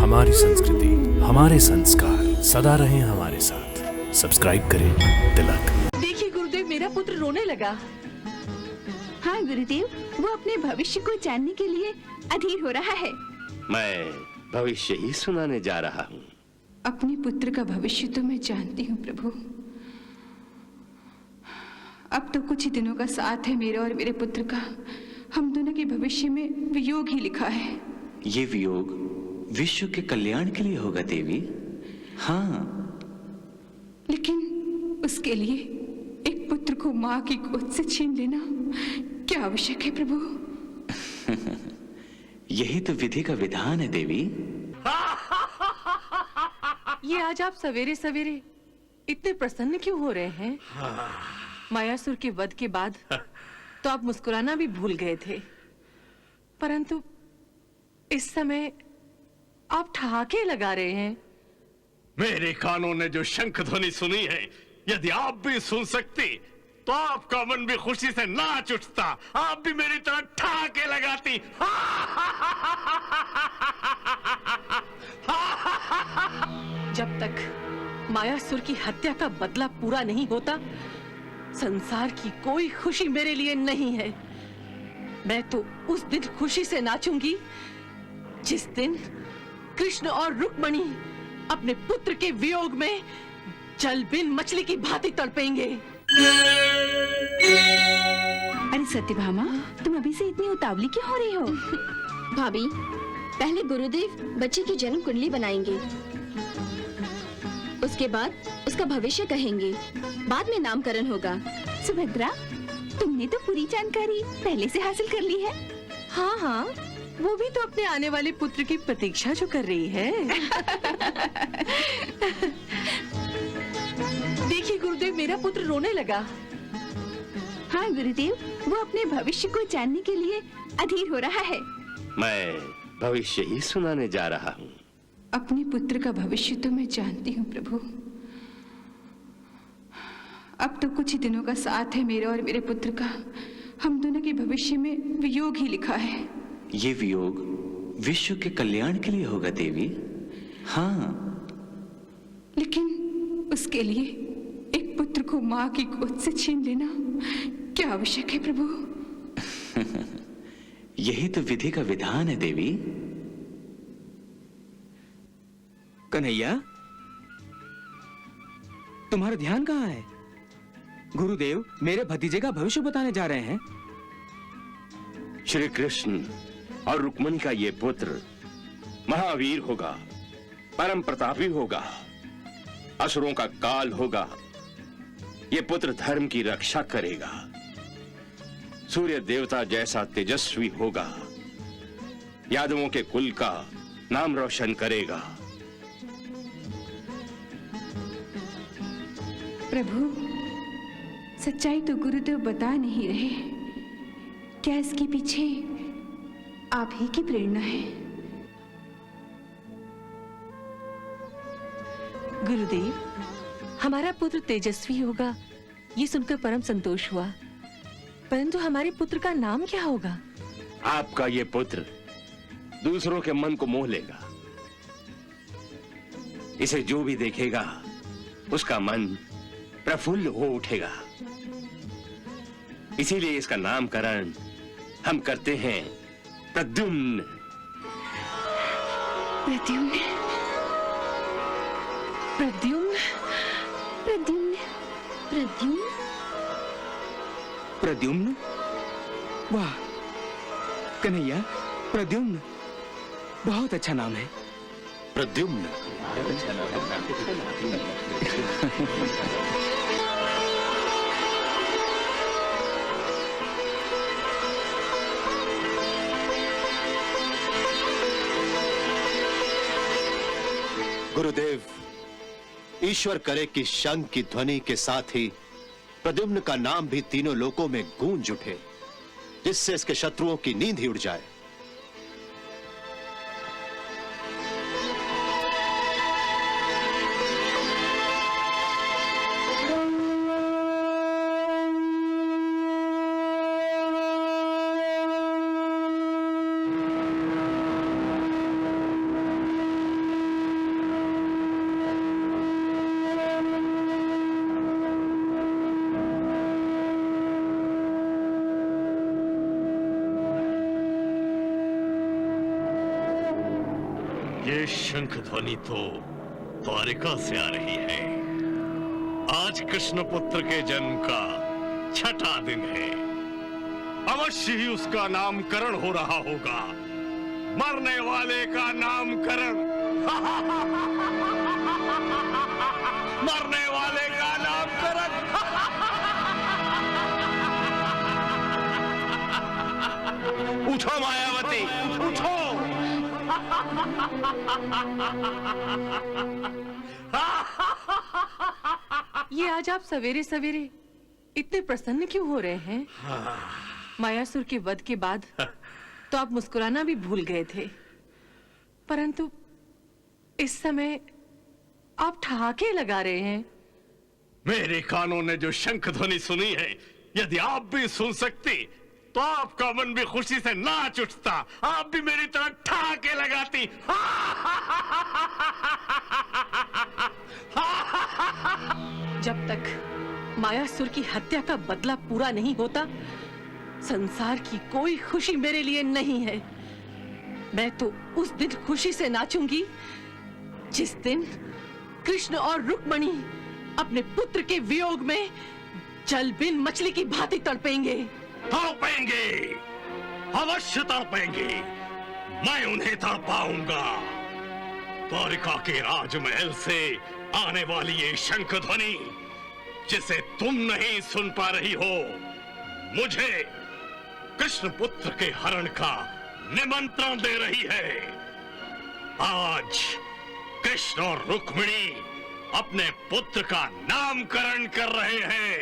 हमारी संस्कृति, हमारे संस्कार सदा रहें हमारे साथ। सब्सक्राइब करें तिलक। देखिए गुरुदेव, मेरा पुत्र रोने लगा। हाँ गुरुदेव, वो अपने भविष्य को जानने के लिए अधीर हो रहा है। मैं भविष्य ही सुनाने जा रहा हूँ। अपने पुत्र का भविष्य तो मैं जानती हूँ प्रभु। अब तो कुछ ही दिनों का साथ है मेरा और मेरे पुत्र का। हम दोनों के भविष्य में वियोग ही लिखा है। ये वियोग विश्व के कल्याण के लिए होगा देवी। हाँ, लेकिन उसके लिए एक पुत्र को माँ की गोद से छीन लेना क्या आवश्यक है प्रभु? यही तो विधि का विधान है देवी। ये आज आप सवेरे सवेरे इतने प्रसन्न क्यों हो रहे हैं? मायासुर के वध के बाद तो आप मुस्कुराना भी भूल गए थे, परंतु इस समय आप ठहाके लगा रहे हैं। मेरे कानों ने जो शंख ध्वनि सुनी है, यदि आप भी सुन सकती तो आपका मन भी खुशी से नाच उठता। आप भी मेरी तरह ठहाके लगाती। जब तक मायासुर की हत्या का बदला पूरा नहीं होता, संसार की कोई खुशी मेरे लिए नहीं है। मैं तो उस दिन खुशी से नाचूंगी जिस दिन कृष्ण और रुक्मणी अपने पुत्र के वियोग में जल बिन मछली की भांति तड़पेंगे। अरे सत्यभामा, तुम अभी से इतनी उतावली क्यों हो रही हो? भाभी, पहले गुरुदेव बच्चे की जन्म कुंडली बनाएंगे, उसके बाद उसका भविष्य कहेंगे, बाद में नामकरण होगा। सुभद्रा, तुमने तो पूरी जानकारी पहले से हासिल कर ली है। हाँ हाँ, वो भी तो अपने आने वाले पुत्र की प्रतीक्षा जो कर रही है। देखिए गुरुदेव, मेरा पुत्र रोने लगा। हाँ गुरुदेव, वो अपने भविष्य को जानने के लिए अधीर हो रहा है। मैं भविष्य ही सुनाने जा रहा हूँ। अपने पुत्र का भविष्य तो मैं जानती हूँ प्रभु। अब तो कुछ ही दिनों का साथ है मेरा और मेरे पुत्र का। हम दोनों के भविष्य में वियोग ही लिखा है। ये वियोग विश्व के कल्याण के लिए होगा देवी। हाँ, लेकिन उसके लिए एक पुत्र को माँ की गोद से छीन लेना क्या आवश्यक है प्रभु? यही तो विधि का विधान है देवी। कन्हैया, तुम्हारा ध्यान कहाँ है? गुरुदेव मेरे भतीजे का भविष्य बताने जा रहे हैं। श्री कृष्ण और रुक्मणी का ये पुत्र महावीर होगा, परम प्रतापी होगा, असुरों का काल होगा। ये पुत्र धर्म की रक्षा करेगा, सूर्य देवता जैसा तेजस्वी होगा, यादवों के कुल का नाम रोशन करेगा। प्रभु, सच्चाई तो गुरुदेव बता नहीं रहे। क्या इसके पीछे आप ही की प्रेरणा है? गुरुदेव, हमारा पुत्र तेजस्वी होगा, ये सुनकर परम संतोष हुआ, परंतु हमारे पुत्र का नाम क्या होगा? आपका ये पुत्र दूसरों के मन को मोह लेगा। इसे जो भी देखेगा उसका मन प्रफुल्ल हो उठेगा। इसीलिए इसका नामकरण हम करते हैं प्रद्युम्न। प्रद्युम्न, प्रद्युम्न, प्रद्युम्न, प्रद्युम्न। प्रद्युम्न? वाह कन्हैया, प्रद्युम्न बहुत अच्छा नाम है। प्रद्युम्न। गुरुदेव, ईश्वर करे कि शंख की ध्वनि के साथ ही प्रद्युम्न का नाम भी तीनों लोकों में गूंज उठे, जिससे इसके शत्रुओं की नींद ही उड़ जाए। ये शंख ध्वनि तो द्वारिका से आ रही है। आज कृष्ण पुत्र के जन्म का छठा दिन है। अवश्य ही उसका नामकरण हो रहा होगा। मरने वाले का नामकरण। मरने वाले का नामकरण। उठो मायावती, उठो। ये आज आप सवेरे सवेरे इतने प्रसन्न क्यों हो रहे हैं? मायासुर के वध के बाद तो आप मुस्कुराना भी भूल गए थे, परंतु इस समय आप ठहाके लगा रहे हैं। मेरे कानों ने जो शंख ध्वनि सुनी है, यदि आप भी सुन सकती तो आपका मन भी खुशी से नाच उठता। आप भी मेरी तरह ठहाके लगाती। जब तक मायासुर की हत्या का बदला पूरा नहीं होता, संसार की कोई खुशी मेरे लिए नहीं है। मैं तो उस दिन खुशी से नाचूंगी जिस दिन कृष्ण और रुक्मणी अपने पुत्र के वियोग में जल बिन मछली की भांति तड़पेंगे। तड़पेंगे, अवश्य तड़पेंगे। मैं उन्हें तड़पाऊंगा। द्वारिका के राजमहल से आने वाली ये शंख ध्वनि जिसे तुम नहीं सुन पा रही हो, मुझे कृष्ण पुत्र के हरण का निमंत्रण दे रही है। आज कृष्ण और रुक्मिणी अपने पुत्र का नामकरण कर रहे हैं,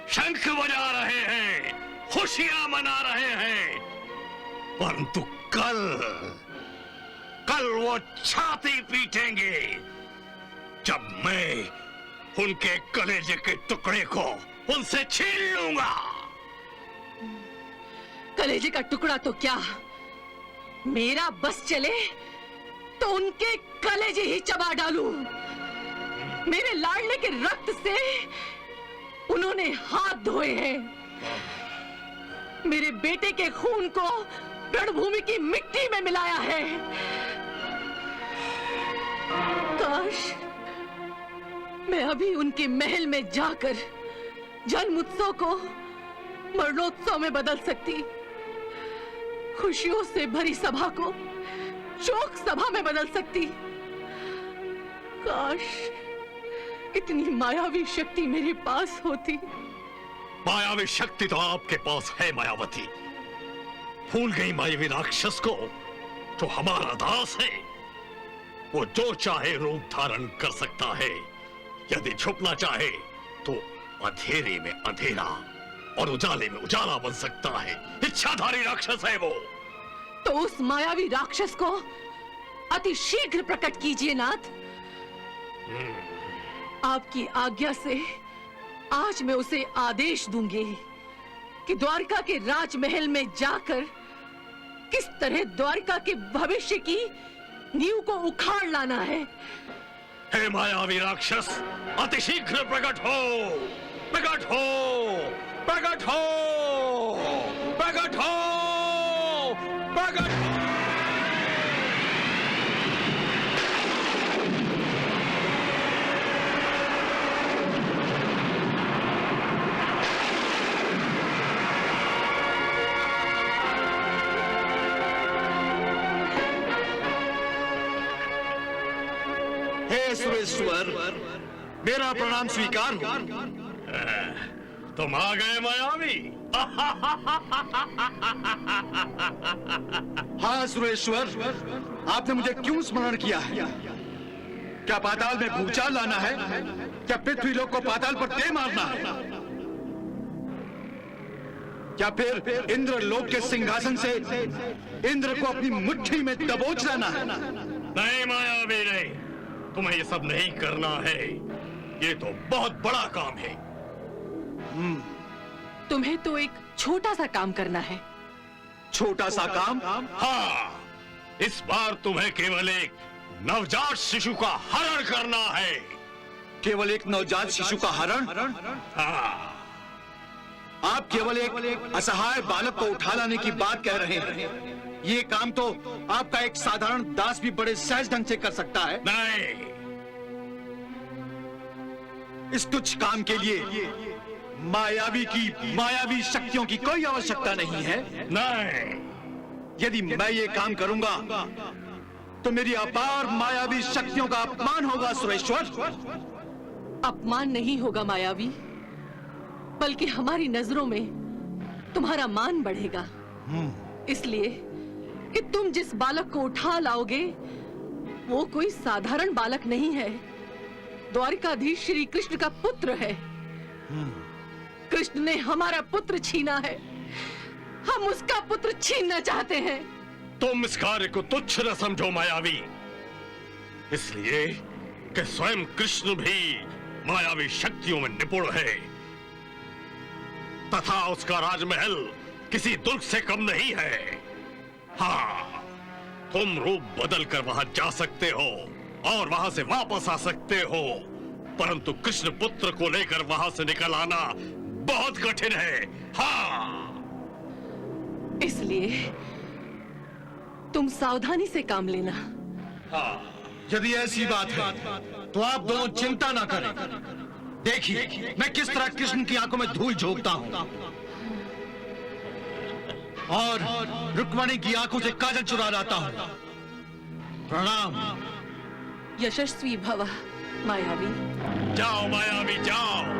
शंख बजा रहे हैं, खुशियां मना रहे हैं। परंतु कल वो छाती पीटेंगे जब मैं उनके कलेजे के टुकड़े को उनसे छीन लूंगा। कलेजे का टुकड़ा तो क्या, मेरा बस चले तो उनके कलेजे ही चबा डालूं। मेरे लाडले के रक्त से उन्होंने हाथ धोए हैं। मेरे बेटे के खून को रणभूमि की मिट्टी में मिलाया है। काश मैं अभी उनके महल में जाकर जन्म उत्सव को मरणोत्सव में बदल सकती, खुशियों से भरी सभा को शोक सभा में बदल सकती। काश इतनी मायावी शक्ति मेरे पास होती। मायावी शक्ति तो आपके पास है मायावती। भूल गई मायावी राक्षस को जो हमारा दास है। वो जो चाहे रूप धारण कर सकता है। यदि छुपना चाहे तो अंधेरे में अंधेरा और उजाले में उजाला बन सकता है। इच्छाधारी राक्षस है वो। तो उस मायावी राक्षस को अति शीघ्र प्रकट कीजिए नाथ। आपकी आज्ञा से आज मैं उसे आदेश दूंगी कि द्वारका के राजमहल में जाकर किस तरह द्वारका के भविष्य की नींव को उखाड़ लाना है। हे मायावी राक्षस, अतिशीघ्र प्रकट हो, प्रकट हो, प्रकट हो, प्रकट हो, प्रकट हो। हे सुरेश्वर, मेरा प्रणाम स्वीकार हो। तुम आ गए मायावी। हाँ सुरेश्वर, आपने मुझे क्यों स्मरण किया है? क्या पाताल में भूचाल लाना है? क्या पृथ्वी लोक को पाताल पर दे मारना है? क्या फिर इंद्र लोक के सिंहासन से इंद्र को अपनी मुट्ठी में दबोच लाना है? नहीं मायावी, नहीं, तुम्हें ये सब नहीं करना है। ये तो बहुत बड़ा काम है। तुम्हें तो एक छोटा सा काम करना है। छोटा सा काम? हाँ, इस बार तुम्हें केवल एक नवजात शिशु का हरण करना है। केवल एक नवजात शिशु का हरण? हाँ। आप केवल एक असहाय बालक को उठा लाने की बात कह रहे हैं। ये काम तो आपका एक साधारण दास भी बड़े सहज ढंग से कर सकता है। नहीं, इस तुच्छ काम के लिए मायावी शक्तियों की कोई आवश्यकता नहीं है। नहीं, यदि मैं ये काम करूंगा तो मेरी अपार मायावी शक्तियों का अपमान होगा सुरेश्वर। अपमान नहीं होगा मायावी, बल्कि हमारी नजरों में तुम्हारा मान बढ़ेगा। इसलिए कि तुम जिस बालक को उठा लाओगे वो कोई साधारण बालक नहीं है, द्वारिकाधीश श्री कृष्ण का पुत्र है। कृष्ण ने हमारा पुत्र छीना है, हम उसका पुत्र छीनना चाहते हैं। तुम इस कार्य को तुच्छ न समझो मायावी, इसलिए कि स्वयं कृष्ण भी मायावी शक्तियों में निपुण है, तथा उसका राजमहल किसी दुर्ग से कम नहीं है। हाँ, तुम रूप बदल कर वहां जा सकते हो और वहां से वापस आ सकते हो, परंतु कृष्ण पुत्र को लेकर वहां से निकल आना बहुत कठिन है। हाँ, इसलिए तुम सावधानी से काम लेना। यदि ऐसी बात है तो आप दोनों चिंता ना करें। देखिए मैं किस तरह कृष्ण की आंखों में धूल झोंकता हूं और रुक्मणी की आंखों से काजल चुरा लाता हूं। प्रणाम। यशस्वी भव मायावी। जाओ मायावी जाओ।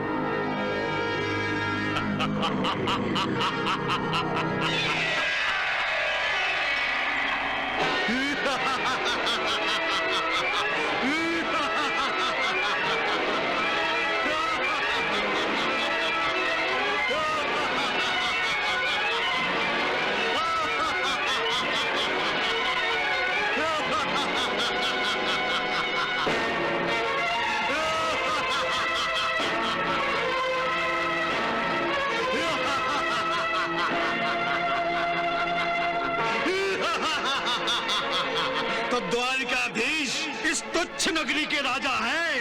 तो द्वारिकाधीश इस तुच्छ नगरी के राजा हैं।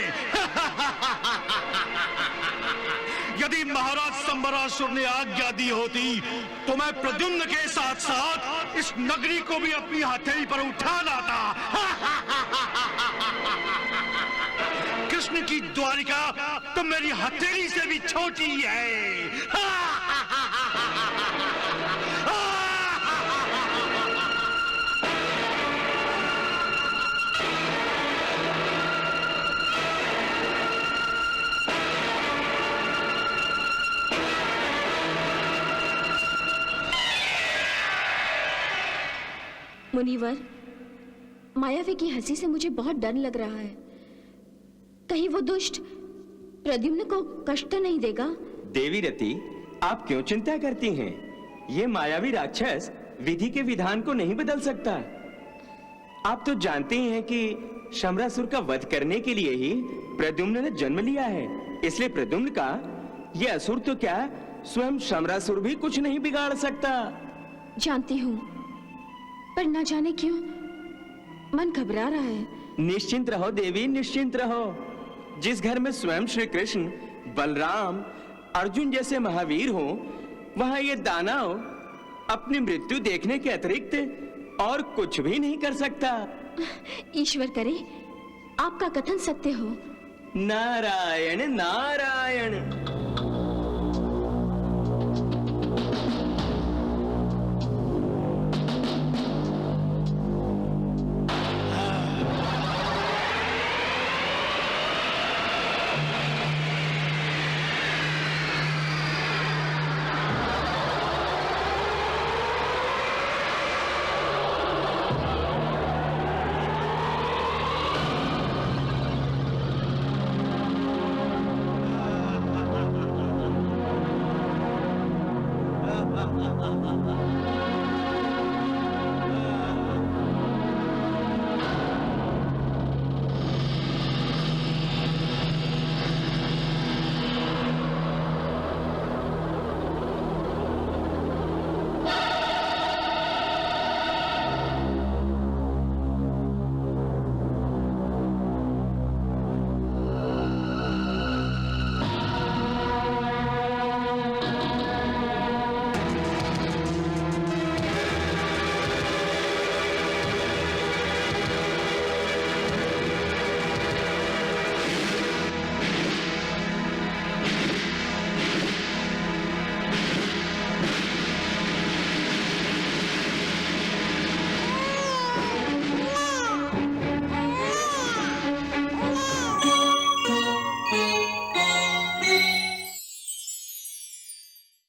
यदि महाराज संबरासुर ने आज्ञा दी होती तो मैं प्रद्युम्न के साथ साथ इस नगरी को भी अपनी हथेली पर उठा लाता। कृष्ण की द्वारिका तो मेरी हथेली से भी छोटी है। मुनिवर, मायावी की हंसी से मुझे बहुत डर लग रहा है। कहीं वो दुष्ट प्रद्युम्न को कष्ट तो नहीं देगा? देवी रति, आप क्यों चिंता करती हैं? ये मायावी राक्षस विधि के विधान को नहीं बदल सकता। आप तो जानते ही हैं कि शमरासुर का वध करने के लिए ही प्रद्युम्न ने जन्म लिया है। इसलिए प्रद्युम्न का ये असुर तो क्या, स्वयं शमरासुर भी कुछ नहीं बिगाड़ सकता। जानती हूँ, पर ना जाने क्यों मन घबरा रहा है। निश्चिंत रहो देवी, निश्चिंत रहो। जिस घर में स्वयं श्री कृष्ण, बलराम, अर्जुन जैसे महावीर हो, वहां ये दानव अपनी मृत्यु देखने के अतिरिक्त और कुछ भी नहीं कर सकता। ईश्वर करे आपका कथन सत्य हो। नारायण नारायण।